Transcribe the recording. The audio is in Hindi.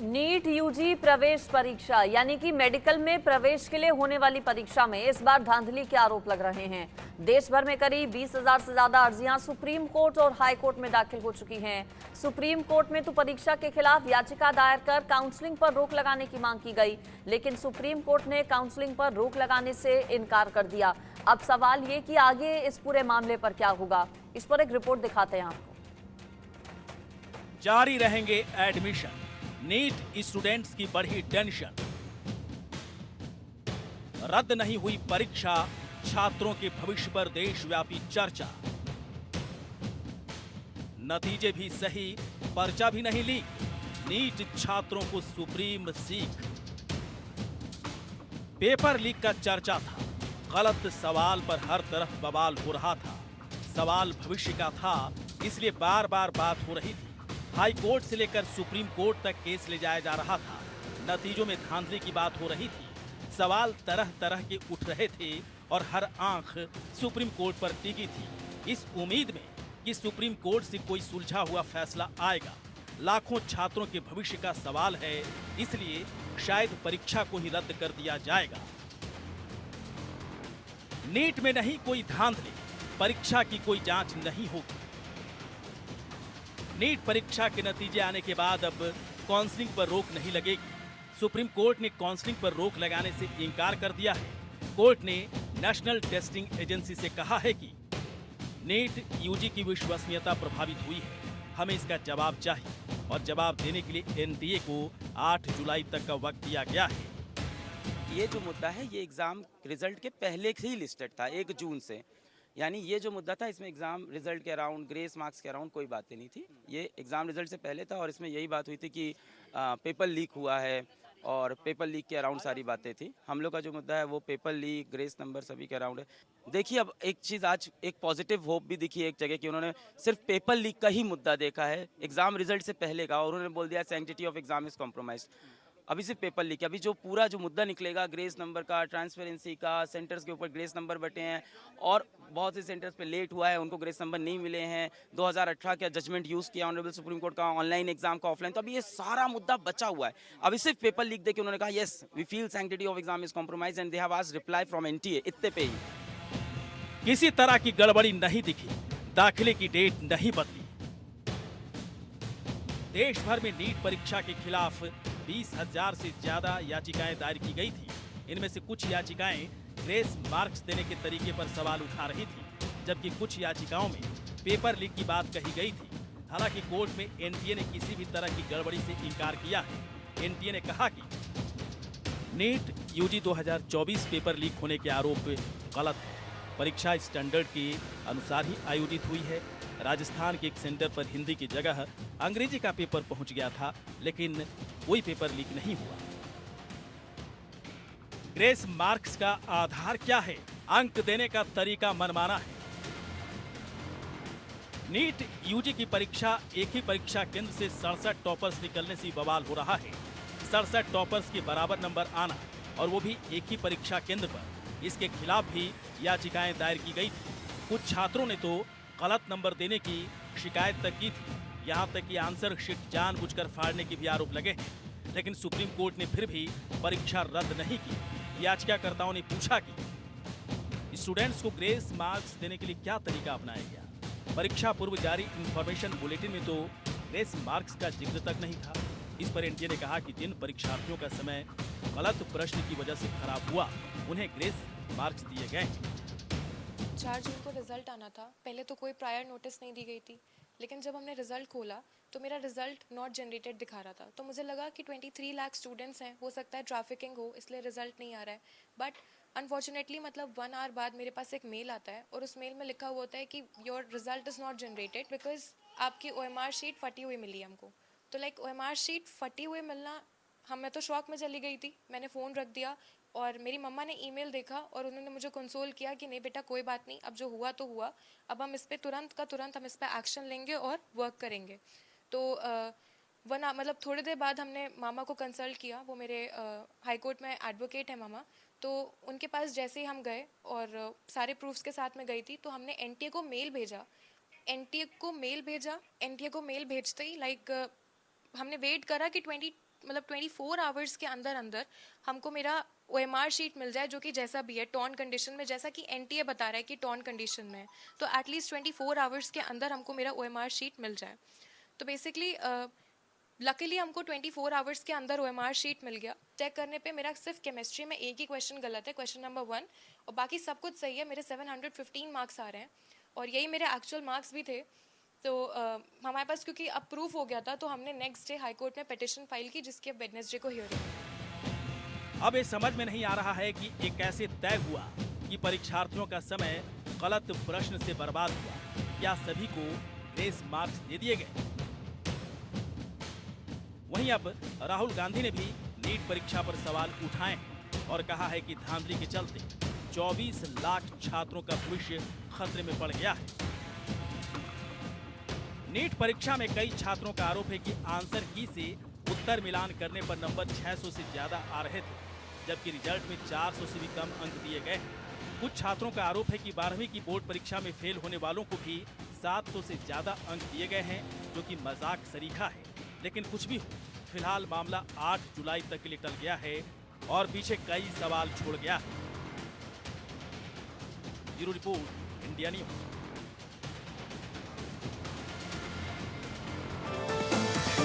नीट यूजी प्रवेश परीक्षा यानी कि मेडिकल में प्रवेश के लिए होने वाली परीक्षा में इस बार धांधली के आरोप लग रहे हैं। देश भर में करीब 20,000 से ज्यादा अर्जियां सुप्रीम कोर्ट और हाई कोर्ट में दाखिल हो चुकी हैं। सुप्रीम कोर्ट में तो परीक्षा के खिलाफ याचिका दायर कर काउंसलिंग पर रोक लगाने की मांग की गई, लेकिन सुप्रीम कोर्ट ने काउंसलिंग पर रोक लगाने से इनकार कर दिया। अब सवाल ये कि आगे इस पूरे मामले पर क्या होगा, इस पर एक रिपोर्ट दिखाते हैं आपको। जारी रहेंगे एडमिशन, नीट स्टूडेंट्स की बढ़ी टेंशन। रद्द नहीं हुई परीक्षा, छात्रों के भविष्य पर देशव्यापी चर्चा। नतीजे भी सही, पर्चा भी नहीं लीक, नीट छात्रों को सुप्रीम सीख। पेपर लीक का चर्चा था, गलत सवाल पर हर तरफ बवाल हो रहा था। सवाल भविष्य का था, इसलिए बार बार बात हो रही थी। हाई कोर्ट से लेकर सुप्रीम कोर्ट तक केस ले जाया जा रहा था। नतीजों में धांधली की बात हो रही थी। सवाल तरह तरह के उठ रहे थे और हर आंख सुप्रीम कोर्ट पर टिकी थी, इस उम्मीद में कि सुप्रीम कोर्ट से कोई सुलझा हुआ फैसला आएगा। लाखों छात्रों के भविष्य का सवाल है, इसलिए शायद परीक्षा को ही रद्द कर दिया जाएगा। नीट में नहीं कोई धांधली, परीक्षा की कोई जांच नहीं होगी। नीट परीक्षा के नतीजे आने के बाद अब काउंसलिंग पर रोक नहीं लगेगी। सुप्रीम कोर्ट ने काउंसलिंग पर रोक लगाने से इनकार कर दिया है। कोर्ट ने नेशनल टेस्टिंग एजेंसी से कहा है कि नीट यूजी की विश्वसनीयता प्रभावित हुई है, हमें इसका जवाब चाहिए और जवाब देने के लिए एनटीए को 8 जुलाई तक का वक्त दिया गया है। ये जो मुद्दा है ये एग्ज़ाम रिजल्ट के पहले से ही लिस्टेड था 1 जून से, यानी ये जो मुद्दा था इसमें एग्ज़ाम रिजल्ट के अराउंड, ग्रेस मार्क्स के अराउंड कोई बातें नहीं थी। ये एग्ज़ाम रिजल्ट से पहले था और इसमें यही बात हुई थी कि पेपर लीक हुआ है और पेपर लीक के अराउंड सारी बातें थी। हम लोग का जो मुद्दा है वो पेपर लीक, ग्रेस नंबर सभी के अराउंड है। देखिए अब एक चीज़ आज एक पॉजिटिव होप भी दिखी है एक जगह कि उन्होंने सिर्फ पेपर लीक का ही मुद्दा देखा है एग्ज़ाम रिजल्ट से पहले का, और उन्होंने बोल दिया sanctity of exam is compromised. अभी सिर्फ पेपर लीक, अभी जो पूरा जो मुद्दा निकलेगा ग्रेस नंबर का, ट्रांसपेरेंसी का, सेंटर्स के ऊपर ग्रेस नंबर बटे हैं और बहुत से सेंटर्स पे लेट हुआ है, उनको ग्रेस नंबर नहीं मिले हैं। 2018 का जजमेंट यूज़ किया ऑनरेबल सुप्रीम कोर्ट का, ऑनलाइन एग्जाम का, ऑफलाइन, तो अभी ये सारा मुद्दा बचा हुआ है। अभी सिर्फ पेपर लीक देके उन्होंने कहा yes we feel sanctity of exam is compromise and they have asked reply from NTA, इतने पे ही। किसी तरह की गड़बड़ी नहीं दिखी, दाखिले की डेट नहीं बदली। देश भर में नीट परीक्षा के खिलाफ 20,000 से ज्यादा याचिकाएं दायर की गई थी। इनमें से कुछ याचिकाएं ग्रेस मार्क्स देने के तरीके पर सवाल उठा रही थी, जबकि कुछ याचिकाओं में पेपर लीक की बात कही गई थी। हालांकि कोर्ट में एनटीए ने किसी भी तरह की गड़बड़ी से इनकार किया है। एनटीए ने कहा कि नीट यूजी 2024 पेपर लीक होने के आरोप गलत है। परीक्षा स्टैंडर्ड के अनुसार ही आयोजित हुई है। राजस्थान के एक सेंटर पर हिंदी की जगह अंग्रेजी का पेपर पहुंच गया था, लेकिन कोई पेपर लीक नहीं हुआ। ग्रेस मार्क्स का आधार क्या है? अंक देने का तरीका मनमाना है। नीट यूजी की परीक्षा एक ही परीक्षा केंद्र से 67 टॉपर्स निकलने से बवाल हो रहा है। 67 टॉपर्स के बराबर नंबर आना और वो भी एक ही परीक्षा केंद्र पर, इसके खिलाफ भी याचिकाएं दायर की गई थी। कुछ छात्रों ने तो गलत नंबर देने की शिकायत तक की थी। यहाँ तक कि आंसर शीट जानबूझकर फाड़ने के भी आरोप लगे हैं, लेकिन सुप्रीम कोर्ट ने फिर भी परीक्षा रद्द नहीं की। याचिकाकर्ताओं ने पूछा कि स्टूडेंट्स को ग्रेस मार्क्स देने के लिए क्या तरीका अपनाया गया। परीक्षा पूर्व जारी इंफॉर्मेशन बुलेटिन में तो ग्रेस मार्क्स का जिक्र तक नहीं था। इस पर एनटीए ने कहा कि जिन परीक्षार्थियों का समय गलत प्रश्न की वजह से खराब हुआ, उन्हें ग्रेस मार्क्स दिए गए हैं। 4 जून को रिजल्ट आना था। पहले तो कोई प्रायर नोटिस नहीं दी गई थी, लेकिन जब हमने रिजल्ट खोला तो मेरा रिजल्ट नॉट जनरेटेड दिखा रहा था। तो मुझे लगा कि 23 लाख स्टूडेंट्स हैं, हो सकता है ट्रैफिकिंग हो, इसलिए रिजल्ट नहीं आ रहा है। बट अनफॉर्चुनेटली मतलब 1 आवर बाद मेरे पास एक मेल आता है और उस मेल में लिखा हुआ होता है कि your result is not generated because आपकी OMR शीट फटी हुई मिली हमको। तो लाइक OMR शीट फटी हुई मिलना, मैं तो शॉक में चली गई थी। मैंने फ़ोन रख दिया और मेरी मम्मा ने ईमेल देखा और उन्होंने मुझे कंसोल किया कि नहीं बेटा कोई बात नहीं, अब जो हुआ तो हुआ, अब हम इस पर तुरंत का तुरंत हम इस पर एक्शन लेंगे और वर्क करेंगे। तो मतलब थोड़ी देर बाद हमने मामा को कंसल्ट किया, वो मेरे हाई कोर्ट में एडवोकेट है मामा। तो उनके पास जैसे ही हम गए और सारे प्रूफ्स के साथ में गई थी, तो हमने एनटीए को मेल भेजा। एनटीए को मेल भेजते ही लाइक हमने वेट करा कि 24 आवर्स के अंदर अंदर हमको मेरा OMR शीट मिल जाए, जो कि जैसा भी है टॉर्न कंडीशन में, जैसा कि NTA बता रहा है कि टॉर्न कंडीशन में है, तो एटलीस्ट 24 आवर्स के अंदर हमको मेरा OMR शीट मिल जाए। तो बेसिकली लकीली हमको 24 आवर्स के अंदर OMR शीट मिल गया। चेक करने पे मेरा सिर्फ केमिस्ट्री में एक ही क्वेश्चन गलत है, क्वेश्चन नंबर 1, और बाकी सब कुछ सही है। मेरे 715 मार्क्स आ रहे हैं और यही मेरे एक्चुअल मार्क्स भी थे। तो हमारे पास क्योंकि अब प्रूफ हो गया था, तो हमने नेक्स्ट डे हाई कोर्ट में पिटिशन फाइल की, जिसकी अब वेडनेसडे को हियरिंग। अब ये समझ में नहीं आ रहा है कि ये कैसे तय हुआ कि परीक्षार्थियों का समय गलत प्रश्न से बर्बाद हुआ। क्या सभी को ग्रेस मार्क्स दे दिए गए? वहीं अब राहुल गांधी ने भी नीट परीक्षा पर सवाल उठाए हैं और कहा है कि धांधली के चलते 24 लाख छात्रों का भविष्य खतरे में पड़ गया है। नीट परीक्षा में कई छात्रों का आरोप है कि आंसर की से उत्तर मिलान करने पर नंबर 600 से ज्यादा आ रहे थे, जबकि रिजल्ट में 400 से भी कम अंक दिए गए हैं। कुछ छात्रों का आरोप है कि 12वीं की बोर्ड परीक्षा में फेल होने वालों को भी 700 से ज्यादा अंक दिए गए हैं, जो कि मजाक सरीखा है। लेकिन कुछ भी हो, फिलहाल मामला 8 जुलाई तक के लिए टल गया है और पीछे कई सवाल छोड़ गया है। Bureau report, India news.